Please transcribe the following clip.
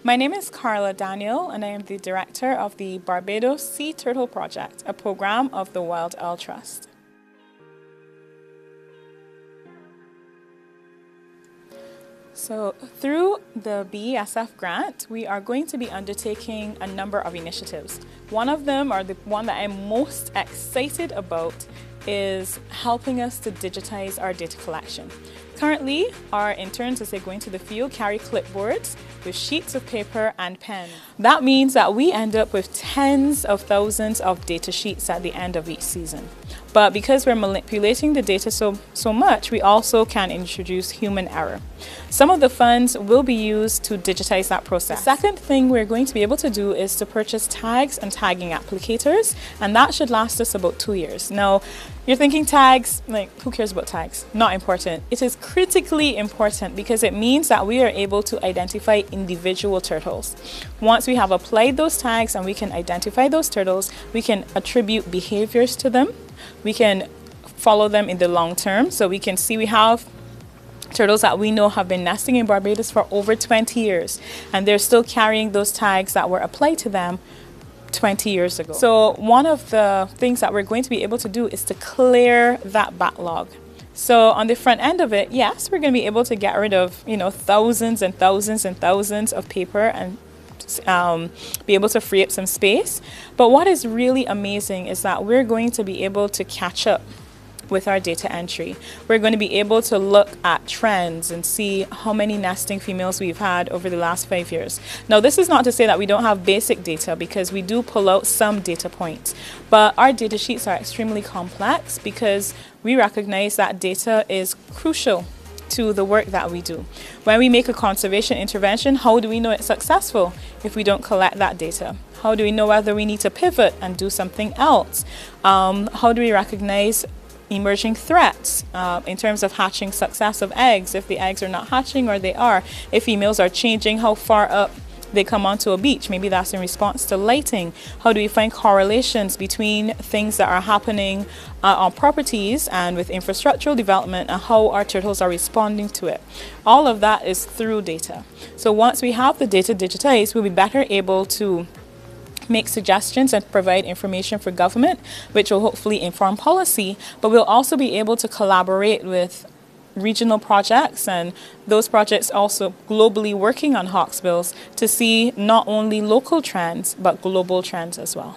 My name is Carla Daniel, and I am the director of the Barbados Sea Turtle Project, a program of the Wild Owl Trust. So through the BESF grant, we are going to be undertaking a number of initiatives. One of them, or the one that I'm most excited about, is helping us to digitize our data collection. Currently, our interns, as they're going to the field, carry clipboards with sheets of paper and pen. That means that we end up with tens of thousands of data sheets at the end of each season. But because we're manipulating the data so much, we also can introduce human error. Some of the funds will be used to digitize that process. The second thing we're going to be able to do is to purchase tags and tagging applicators, and that should last us about 2 years. Now, you're thinking tags, like, who cares about tags? Not important. It is critically important because it means that we are able to identify individual turtles. Once we have applied those tags and we can identify those turtles, we can attribute behaviors to them. We can follow them in the long term, so we can see we have turtles that we know have been nesting in Barbados for over 20 years, and they're still carrying those tags that were applied to them 20 years ago. So one of the things that we're going to be able to do is to clear that backlog. So on the front end of it, yes, we're going to be able to get rid of, thousands and thousands and thousands of paper and be able to free up some space. But what is really amazing is that we're going to be able to catch up with our data entry. We're going to be able to look at trends and see how many nesting females we've had over the last 5 years. Now, this is not to say that we don't have basic data, because we do pull out some data points, but our data sheets are extremely complex because we recognize that data is crucial to the work that we do. When we make a conservation intervention, how do we know it's successful if we don't collect that data? How do we know whether we need to pivot and do something else? How do we recognize emerging threats in terms of hatching success of eggs, if the eggs are not hatching or they are, if females are changing, how far up they come onto a beach, maybe that's in response to lighting. How do we find correlations between things that are happening on properties and with infrastructural development, and how our turtles are responding to it? All of that is through data. So once we have the data digitized, we'll be better able to make suggestions and provide information for government, which will hopefully inform policy, but we'll also be able to collaborate with regional projects and those projects also globally working on hawksbills to see not only local trends, but global trends as well.